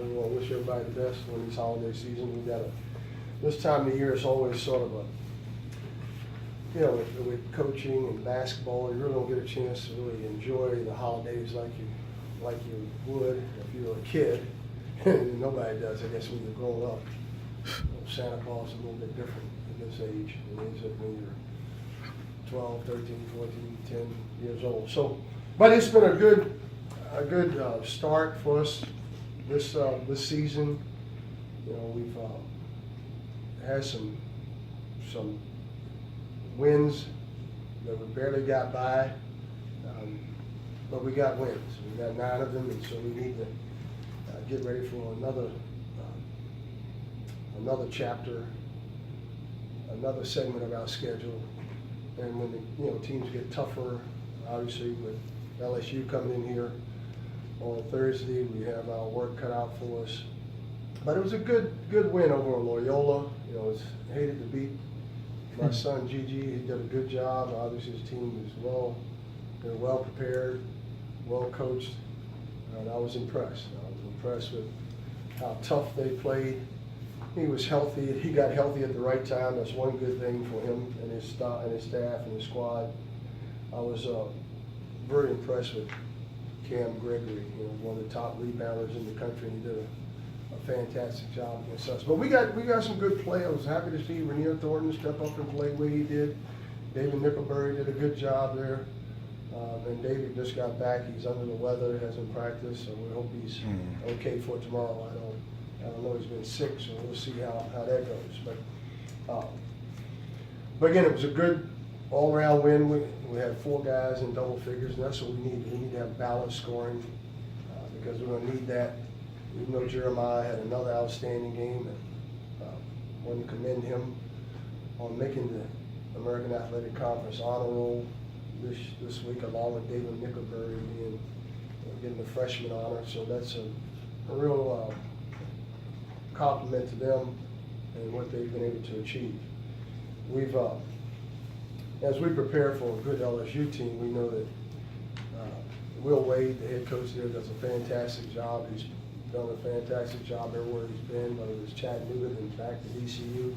We want to wish everybody the best on this holiday season. This time of the year is always sort of with coaching and basketball, you really don't get a chance to really enjoy the holidays like you would if you were a kid. Nobody does, I guess, when you're grown up. Santa Claus is a little bit different at this age than it is when you're 12, 13, 14, 10 years old. So, but it's been a good start for us this season. We've had some wins that we barely got by, but we got wins. We got 9 of them, and so we need to get ready for another chapter, another segment of our schedule. And when the teams get tougher, obviously with LSU coming in here on Thursday, we have our work cut out for us. But it was a good win over Loyola. It's hated to beat my son Gigi. He did a good job. Obviously his team is they're well prepared, well coached, and I was impressed. I was impressed with how tough they played. He was healthy. He got healthy at the right time. That's one good thing for him and his staff and his squad. I was very impressed with Cam Gregory. One of the top rebounders in the country. He did a fantastic job against us. But we got some good play. I was happy to see Rainier Thornton step up and play the way he did. David Nickelberry did a good job there. And David just got back. He's under the weather, hasn't practiced, so we hope he's okay for tomorrow. I don't know, he's been sick, so we'll see how that goes. But again, it was a good all-around win. We had 4 guys in double figures, and that's what we need. We need to have balanced scoring because we're going to need that. Even though Jeremiah had another outstanding game, and I want to commend him on making the American Athletic Conference honor roll this week, along with David Nickelberry getting the freshman honor. So that's a real compliment to them and what they've been able to achieve. We've, as we prepare for a good LSU team, we know that Will Wade, the head coach there, does a fantastic job. He's done a fantastic job everywhere he's been, whether it's Chattanooga and back to ECU.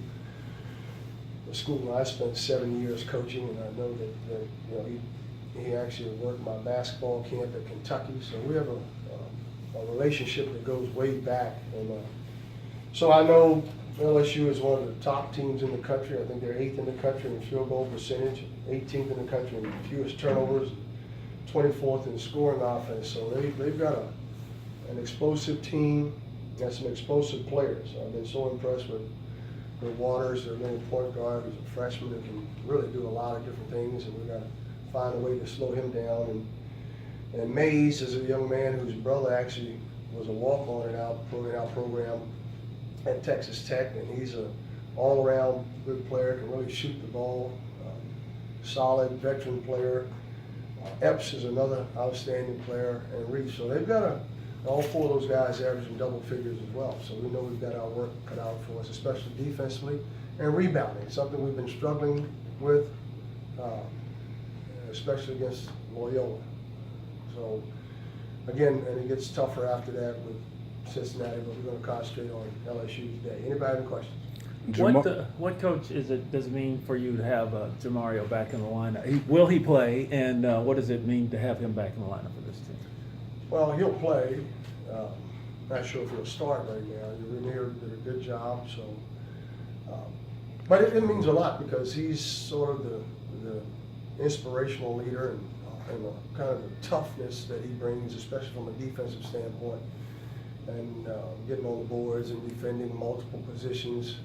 The school I spent 7 years coaching, and I know that he actually worked my basketball camp at Kentucky. So we have a relationship that goes way back. And so I know LSU is one of the top teams in the country. I think they're 8th in the country in field goal percentage, 18th in the country in fewest turnovers, 24th in scoring offense. So they've got an explosive team and some explosive players. I've been so impressed with Waters, their little point guard, who's a freshman that can really do a lot of different things, and we've got to find a way to slow him down. And Mays is a young man whose brother actually was a walk-on in our program at Texas Tech, and he's an all-around good player, can really shoot the ball, solid veteran player. Epps is another outstanding player, and Reese. So they've got all 4 of those guys averaging double figures as well. So we know we've got our work cut out for us, especially defensively and rebounding, something we've been struggling with, especially against Loyola. So again, and it gets tougher after that with Cincinnati, but we're going to concentrate on LSU today. Anybody have any questions? What coach does it mean for you to have Jamario back in the lineup? Will he play, and what does it mean to have him back in the lineup for this team? Well, he'll play. Not sure if he'll start right now. Rainier did a good job, so. But it means a lot because he's sort of the inspirational leader and kind of the toughness that he brings, especially from a defensive standpoint, and getting on the boards and defending multiple positions.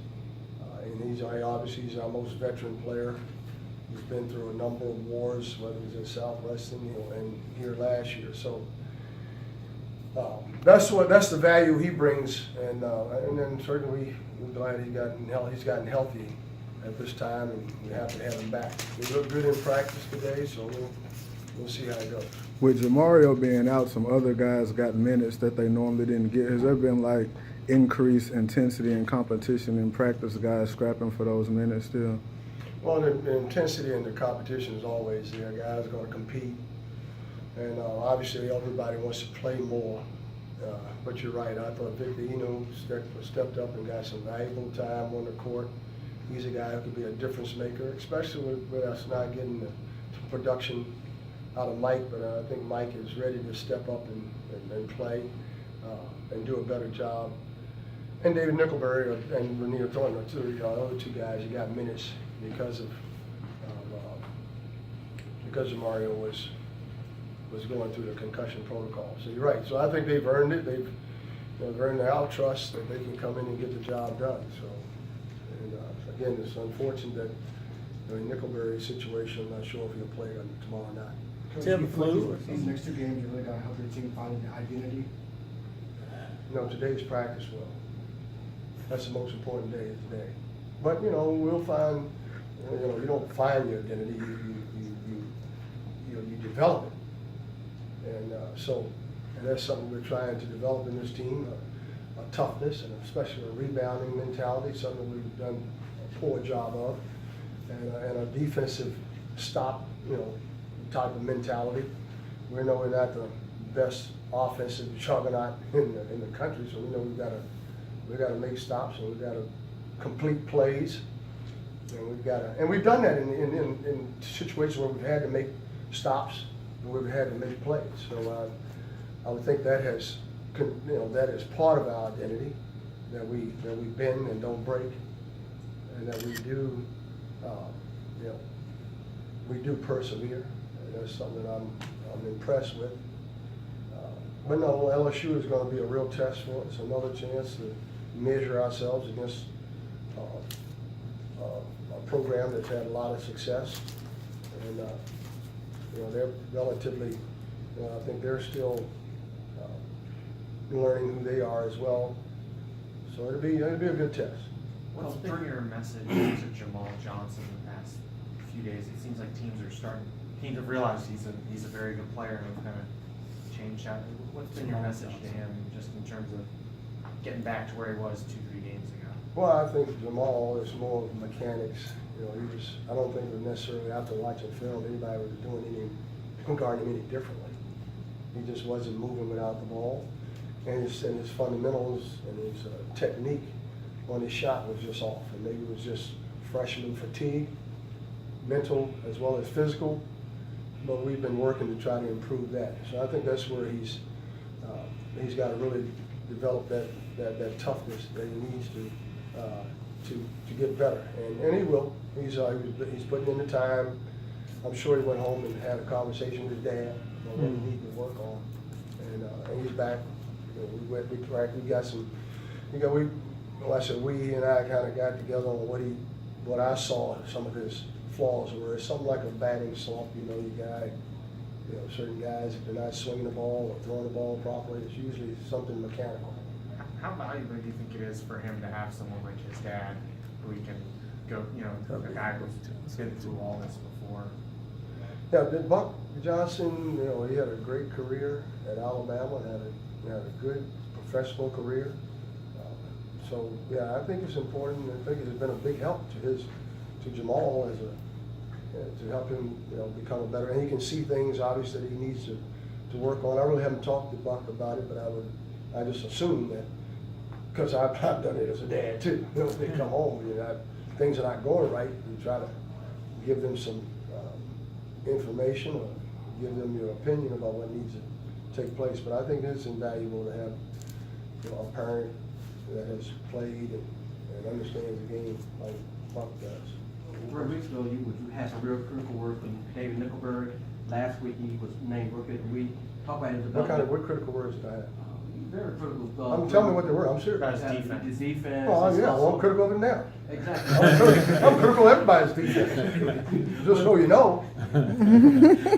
And obviously he's our most veteran player. He's been through a number of wars, whether it was at Southwestern and here last year. So that's the value he brings, and then certainly we're glad he's gotten healthy at this time, and we're happy to have him back. He looked good in practice today, so we'll see how it goes. With Jamario being out, some other guys got minutes that they normally didn't get. Has there been like increased intensity and competition in practice, guys scrapping for those minutes still? Well, the intensity and the competition is always there. Guys are going to compete, and obviously everybody wants to play more. But you're right, I thought Victor Eno stepped up and got some valuable time on the court. He's a guy who could be a difference maker, especially with us not getting the production out of Mike, but I think Mike is ready to step up and play and do a better job. And David Nickelberry and Renier Thornton are the other two guys who got minutes because Mario was going through the concussion protocol. So you're right. So I think they've earned it. They've earned our trust that they can come in and get the job done. So, and again, it's unfortunate that in Nickelberry's situation, I'm not sure if he'll play tomorrow or not. Tim flu. These next 2 games, you really got to help your team find an identity. No, today's practice will. That's the most important day of today. But we'll find. You don't find your identity. You develop it. And and that's something we're trying to develop in this team, a toughness and especially a rebounding mentality, something we've done a poor job of, and a defensive stop, type of mentality. We know we're not the best offensive juggernaut in the country, so we know we got to make stops and we've got to complete plays, and we've done that in situations where we've had to make stops and we've had to make plays. So I would think that has, that is part of our identity, that we bend and don't break, and that we do, we do persevere. And that's something that I'm impressed with. But no, LSU is going to be a real test for us, another chance to measure ourselves against a program that's had a lot of success, and they're relatively, I think they're still learning who they are as well. So it'll be a good test. What's been your message to Jamal Johnson the past few days? It seems like teams have realized he's a very good player and have kind of changed that. What's been your message to him just in terms of getting back to where he was 2-3 games ago? Well, I think Jamal is more mechanics. I don't think that necessarily after watching film anybody was guarding him any differently. He just wasn't moving without the ball, and his fundamentals and his technique on his shot was just off, and maybe it was just freshman fatigue, mental as well as physical. But we've been working to try to improve that. So I think that's where he's got to really develop that toughness that he needs to get better, and he will. He's putting in the time. I'm sure he went home and had a conversation with his dad on what he needed to work on, and he's back. We got some. I said we and I kind of got together on what I saw some of his flaws were. It's something like a batting slump. Certain guys, if they're not swinging the ball or throwing the ball properly, it's usually something mechanical. How valuable do you think it is for him to have someone like his dad who he can go, a guy who's been through all this before? Yeah, Buck Johnson, he had a great career at Alabama, had a good professional career. So yeah, I think it's important. I think it's been a big help to Jamal to help him, become a better. And he can see things obviously that he needs to work on. I really haven't talked to Buck about it, but I just assume that because I've done it as a dad too. They come home, things are not going right. You try to give them some information or give them your opinion about what needs to take place. But I think it's invaluable to have a parent that has played and understands the game like Buck does. 3 weeks ago, you had some real critical work from David Nickelberg. Last week, he was named Rookie of the Week. Talk about his development. What critical words did I have? Very critical. Tell me what they were. I'm serious. About his defense. His defense. Oh his yeah, well, I'm hustle. critical of it now. Exactly. I'm critical of everybody's defense. Just so you know.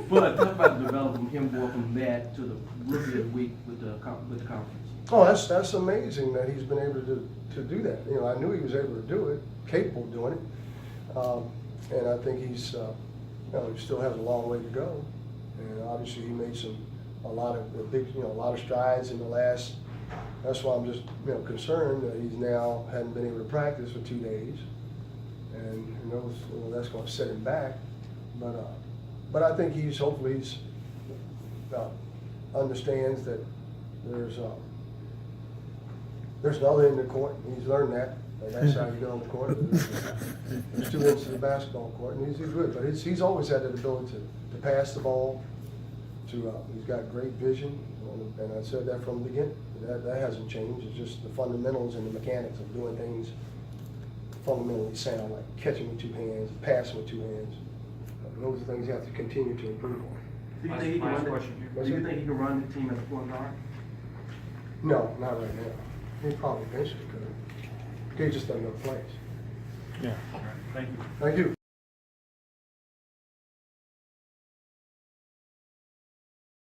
But talk about the development, him going from that to the Rookie of the Week with the conference. Oh, that's amazing that he's been able to do that. I knew he was able to do it, capable of doing it, and I think he still has a long way to go. And obviously, he made a lot of strides in the last. That's why I'm just concerned that he's now hadn't been able to practice for 2 days, and that's going to set him back. But I think hopefully understands that There's another end of the court, and he's learned that. And that's how you get on the court. There's two ends to the basketball court, and he's good. But he's always had that ability to pass the ball. He's got great vision, and I said that from the beginning. That hasn't changed. It's just the fundamentals and the mechanics of doing things fundamentally sound, like catching with two hands, passing with two hands. Those are things you have to continue to improve on. Do you think he can Last run question here. do you think he can run the team as a point guard? No, not right now. He probably eventually could. He just doesn't know the plays. Yeah. All right, thank you. Thank you.